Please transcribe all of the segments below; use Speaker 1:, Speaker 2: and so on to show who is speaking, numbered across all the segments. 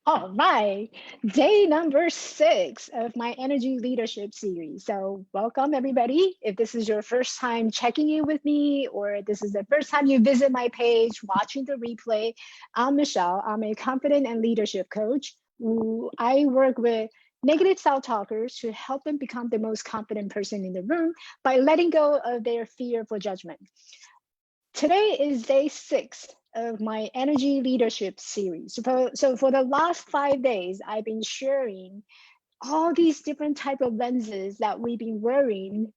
Speaker 1: All right, day number 6 of my energy leadership series. So, welcome everybody. If this is your first time checking in with me, or this is the first time you visit my page, watching the replay, I'm Michelle. I'm a confident and leadership coach. I work with negative self talkers to help them become the most confident person in the room by letting go of their fear for judgment. Today is day 6 of my energy leadership series. So for the last 5 days, I've been sharing all these different type of lenses that we've been wearing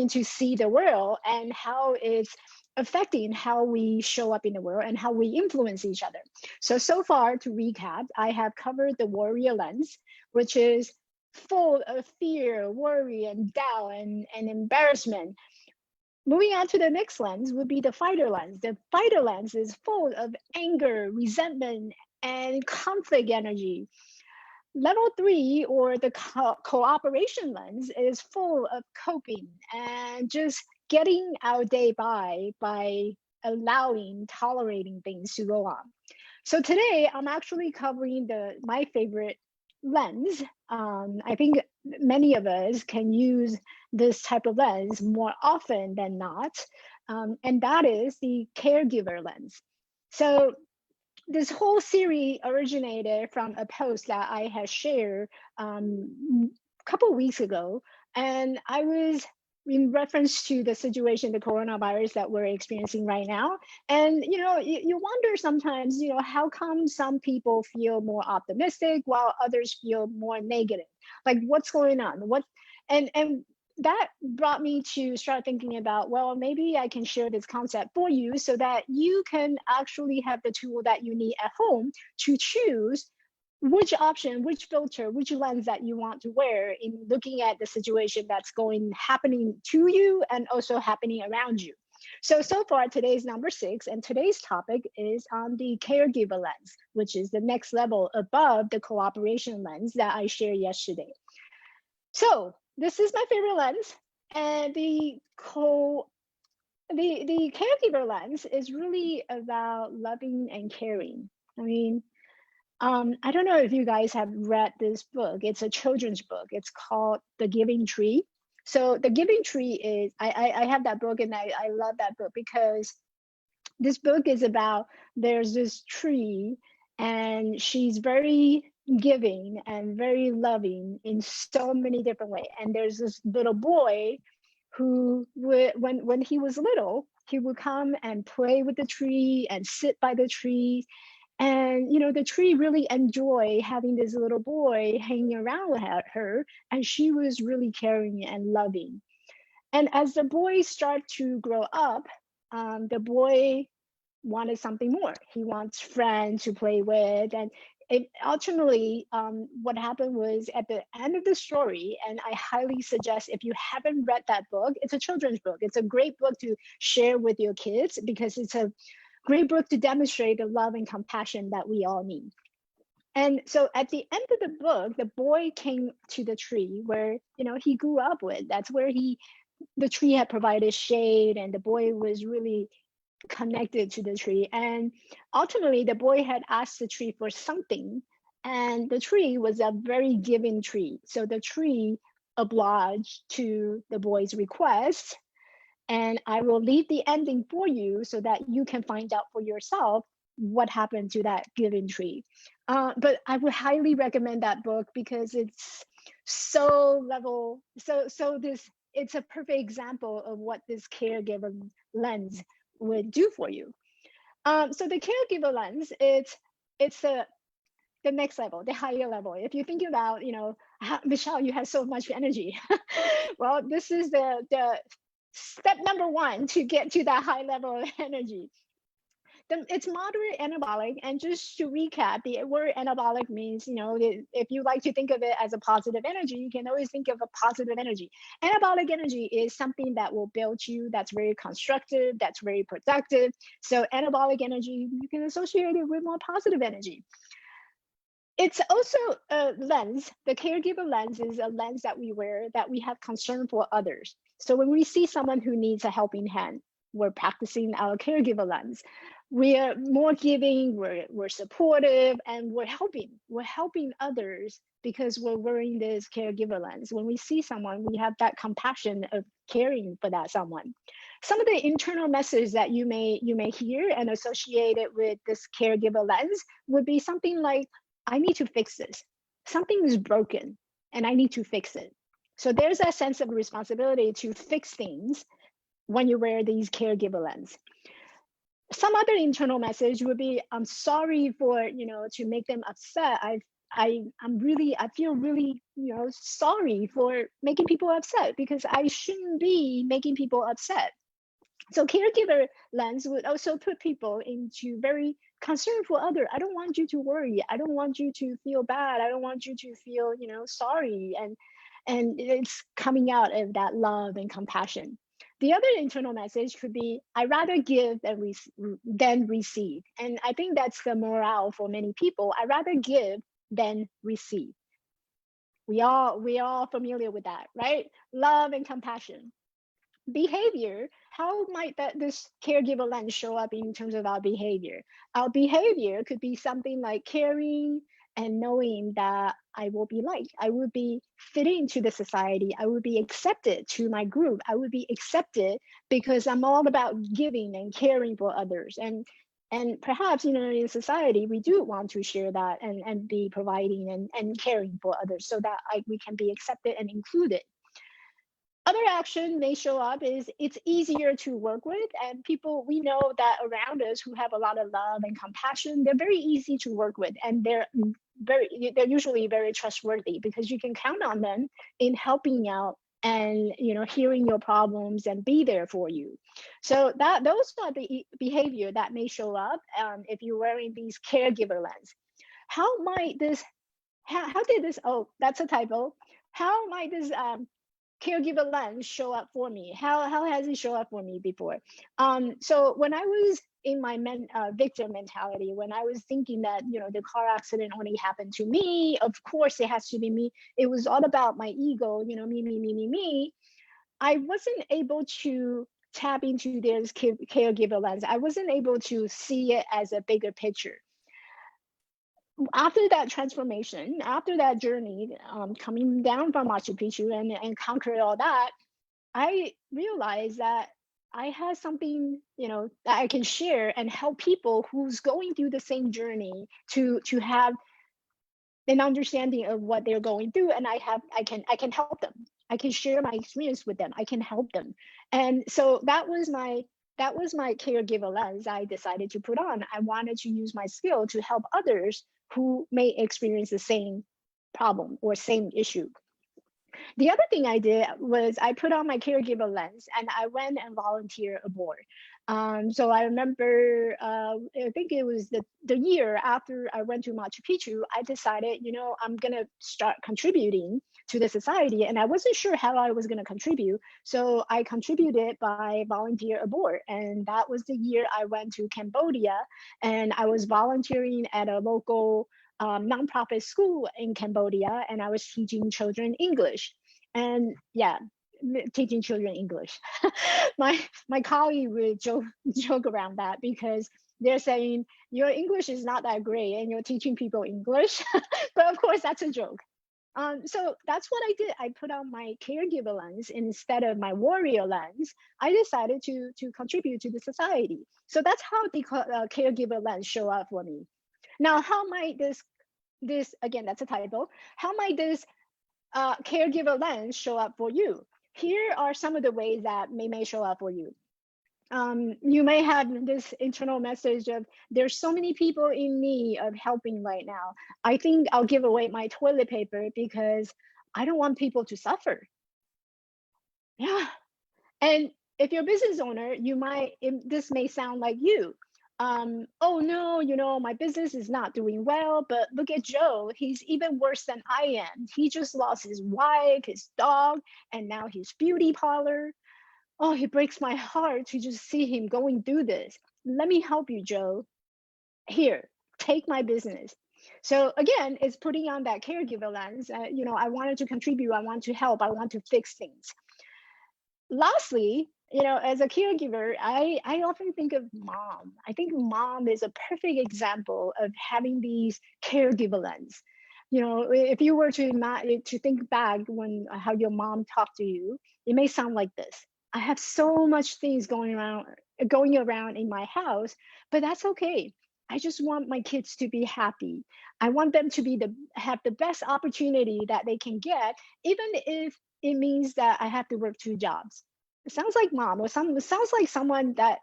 Speaker 1: to see the world, and how it's affecting how we show up in the world and how we influence each other. So far, to recap, I have covered the warrior lens, which is full of fear, worry, and doubt, and embarrassment. Moving on to the next lens would be the fighter lens. The fighter lens is full of anger, resentment, and conflict energy. Level 3, or the cooperation lens, is full of coping and just getting our day by allowing, tolerating things to go on. So today I'm actually covering my favorite lens. I think many of us can use this type of lens more often than not, and that is the caregiver lens. So this whole series originated from a post that I had shared a couple of weeks ago, and I was in reference to the situation, the coronavirus that we're experiencing right now. And you wonder sometimes, how come some people feel more optimistic while others feel more negative? Like, what's going on? And that brought me to start thinking about, well, maybe I can share this concept for you so that you can actually have the tool that you need at home to choose which option, which filter, which lens that you want to wear in looking at the situation that's happening to you and also happening around you. So far, today's number 6, and today's topic is on the caregiver lens, which is the next level above the cooperation lens that I shared yesterday. So this is my favorite lens, and the caregiver lens is really about loving and caring. I mean, I don't know if you guys have read this book. It's a children's book. It's called The Giving Tree. So The Giving Tree is, I have that book, and I love that book because this book is about, there's this tree, and she's very giving and very loving in so many different ways. And there's this little boy who would, when he was little, he would come and play with the tree and sit by the tree. And the tree really enjoyed having this little boy hanging around with her, and she was really caring and loving. And as the boy started to grow up, the boy wanted something more. He wants friends to play with. And ultimately, what happened was, at the end of the story, and I highly suggest, if you haven't read that book, it's a children's book. It's a great book to share with your kids because it's a great book to demonstrate the love and compassion that we all need. And so at the end of the book, the boy came to the tree where he grew up with. That's where the tree had provided shade, and the boy was really connected to the tree. And ultimately, the boy had asked the tree for something, and the tree was a very giving tree. So the tree obliged to the boy's request, and I will leave the ending for you so that you can find out for yourself what happened to that giving tree. But I would highly recommend that book because it's so level. It's a perfect example of what this caregiver lens would do for you. So the caregiver lens, it's the next level, the higher level. If you think about, Michelle, you have so much energy. Well, this is the step number 1 to get to that high level of energy. It's moderate anabolic. And just to recap, the word anabolic means, if you like to think of it as a positive energy, you can always think of a positive energy. Anabolic energy is something that will build you, that's very constructive, that's very productive. So anabolic energy, you can associate it with more positive energy. It's also a lens. The caregiver lens is a lens that we wear, that we have concern for others. So when we see someone who needs a helping hand, we're practicing our caregiver lens. we're more giving, we're supportive, and we're helping others because we're wearing this caregiver lens. When we see someone, we have that compassion of caring for that someone. Some of the internal messages that you may hear and associate it with this caregiver lens would be something like, I need to fix this. Something is broken and I need to fix it. So there's a sense of responsibility to fix things when you wear these caregiver lens. Some other internal message would be, I'm sorry for, to make them upset. I feel really, sorry for making people upset because I shouldn't be making people upset. So caregiver lens would also put people into very concern for other. I don't want you to worry. I don't want you to feel bad. I don't want you to feel, sorry. And it's coming out of that love and compassion. The other internal message could be, I rather give than receive. And I think that's the morale for many people. I rather give than receive. We all familiar with that, right? Love and compassion. Behavior, how might this caregiver lens show up in terms of our behavior? Our behavior could be something like caring and knowing that I will be liked, I would be fitting to the society, I would be accepted to my group, I would be accepted because I'm all about giving and caring for others. And perhaps, in society, we do want to share that and be providing and caring for others so that we can be accepted and included. Other action may show up is it's easier to work with, and people we know that around us who have a lot of love and compassion, they're very easy to work with, and they're usually very trustworthy because you can count on them in helping out and hearing your problems and be there for you. So those are the behavior that may show up if you're wearing these caregiver lens. How might this? How did this? Oh, that's a typo. How might this caregiver lens show up for me? How has it show up for me before? So when I was in my victim mentality, when I was thinking that the car accident only happened to me, of course it has to be me. It was all about my ego, me. I wasn't able to tap into this caregiver lens. I wasn't able to see it as a bigger picture. After that transformation, after that journey, coming down from Machu Picchu and conquer all that, I realized that I had something, that I can share and help people who's going through the same journey to have an understanding of what they're going through, and I can help them. I can share my experience with them. I can help them, and so that was my caregiver lens I decided to put on. I wanted to use my skill to help others who may experience the same problem or same issue. The other thing I did was I put on my caregiver lens and I went and volunteered aboard. So I remember, I think it was the year after I went to Machu Picchu, I decided, I'm going to start contributing to the society. And I wasn't sure how I was going to contribute. So I contributed by volunteer aboard. And that was the year I went to Cambodia and I was volunteering at a local nonprofit school in Cambodia, and I was teaching children English. And yeah, teaching children English. my colleague would joke around that because they're saying your English is not that great and you're teaching people English. But of course, that's a joke. So that's what I did. I put on my caregiver lens instead of my warrior lens. I decided to contribute to the society. So that's how the caregiver lens show up for me. Now, how might this again, that's a typo. How might this caregiver lens show up for you? Here are some of the ways that may show up for you. You may have this internal message of there's so many people in need of helping right now. I think I'll give away my toilet paper because I don't want people to suffer. Yeah. And if you're a business owner, this may sound like you. Oh no, my business is not doing well, but look at Joe. He's even worse than I am. He just lost his wife, his dog, and now his beauty parlor. Oh, it breaks my heart to just see him going through this. Let me help you, Joe. Here, take my business. So again, it's putting on that caregiver lens. I wanted to contribute. I want to help. I want to fix things. Lastly, as a caregiver, I often think of mom. I think mom is a perfect example of having these caregiver lens. If you were to think back when how your mom talked to you, it may sound like this. I have so much things going around in my house, but that's okay. I just want my kids to be happy. I want them to have the best opportunity that they can get, even if it means that I have to work two jobs. It sounds like mom, or it sounds like someone that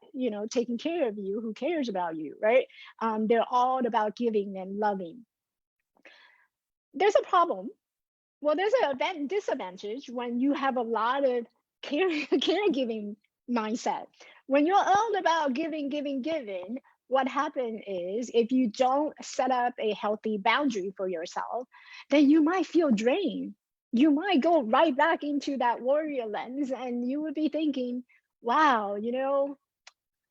Speaker 1: taking care of you, who cares about you, right? They're all about giving and loving. There's a problem. Well, there's a disadvantage when you have a lot of caregiving mindset. When you're all about giving, giving, giving, what happens is, if you don't set up a healthy boundary for yourself, then you might feel drained. You might go right back into that warrior lens, and you would be thinking, wow,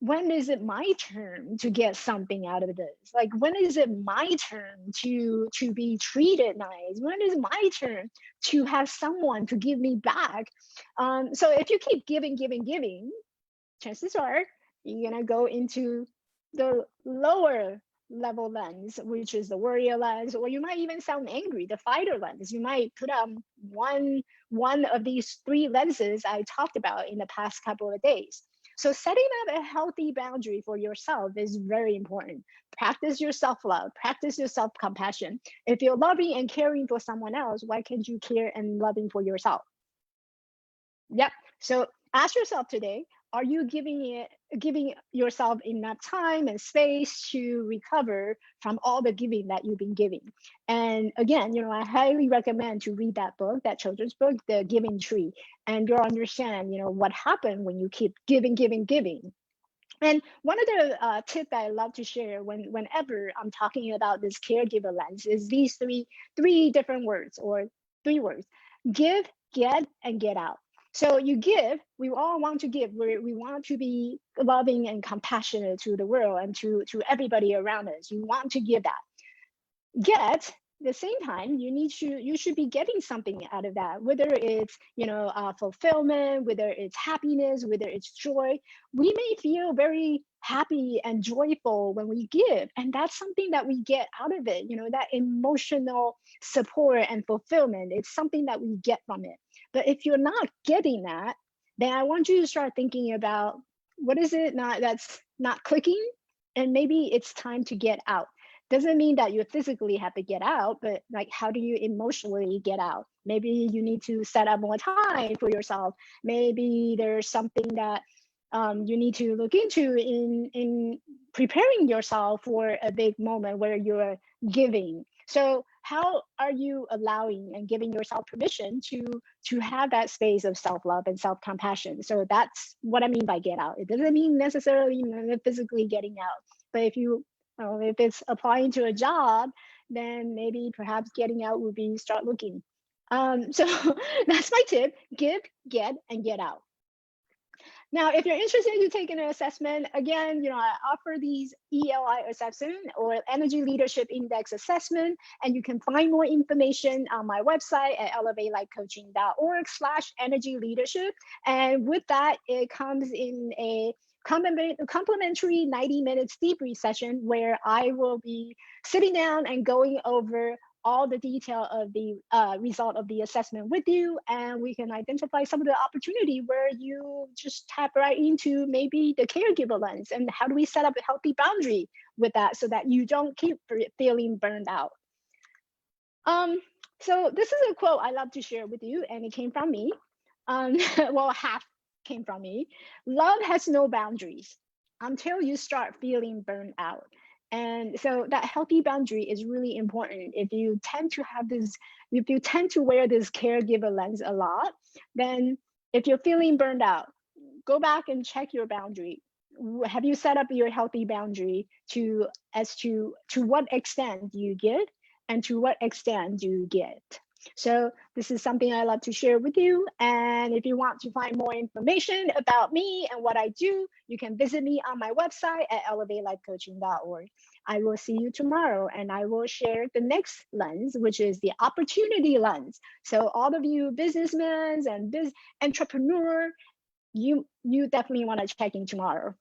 Speaker 1: when is it my turn to get something out of this? Like, when is it my turn to be treated nice? When is my turn to have someone to give me back? So if you keep giving, giving, giving, chances are you're gonna go into the lower level lens, which is the warrior lens, or you might even sound angry, the fighter lens. You might put on one of these three lenses I talked about in the past couple of days. So setting up a healthy boundary for yourself is very important. Practice your self-love, practice your self-compassion. If you're loving and caring for someone else, why can't you care and loving for yourself? Yep. So ask yourself today, are you giving yourself enough time and space to recover from all the giving that you've been giving? And again, I highly recommend to read that book, that children's book, The Giving Tree, and you'll understand, what happened when you keep giving, giving, giving. And one of the tip that I love to share whenever I'm talking about this caregiver lens is these three different words, or three words: give, get, and get out. So you give. We all want to give. We want to be loving and compassionate to the world and to everybody around us. You want to give that. Get, the same time, you should be getting something out of that, whether it's fulfillment, whether it's happiness, whether it's joy. We may feel very happy and joyful when we give, and that's something that we get out of it. That emotional support and fulfillment, it's something that we get from it. But if you're not getting that, then I want you to start thinking about, what is it not that's not clicking, and maybe it's time to get out. Doesn't mean that you physically have to get out, but like, how do you emotionally get out? Maybe you need to set up more time for yourself. Maybe there's something that you need to look into in preparing yourself for a big moment where you're giving. So how are you allowing and giving yourself permission to have that space of self-love and self-compassion? So that's what I mean by get out. It doesn't mean necessarily physically getting out, but if it's applying to a job, then maybe perhaps getting out would be start looking. So that's my tip: give, get, and get out. Now, if you're interested in taking an assessment, again, I offer these ELI assessment, or Energy Leadership Index assessment, and you can find more information on my website at elevatelifecoaching.org/energy leadership. And with that, it comes in a complimentary 90 minutes debrief session where I will be sitting down and going over all the detail of the result of the assessment with you, and we can identify some of the opportunity where you just tap right into maybe the caregiver lens, and how do we set up a healthy boundary with that so that you don't keep feeling burned out. So this is a quote I love to share with you, and it came from me. Well, half came from me. Love has no boundaries until you start feeling burned out. And so that healthy boundary is really important. If you tend to wear this caregiver lens a lot, then if you're feeling burned out, go back and check your boundary. Have you set up your healthy boundary as to what extent do you give, and to what extent do you get? So this is something I love to share with you. And if you want to find more information about me and what I do, you can visit me on my website at elevatelifecoaching.org. I will see you tomorrow, and I will share the next lens, which is the opportunity lens. So all of you businessmen and entrepreneur, you definitely want to check in tomorrow.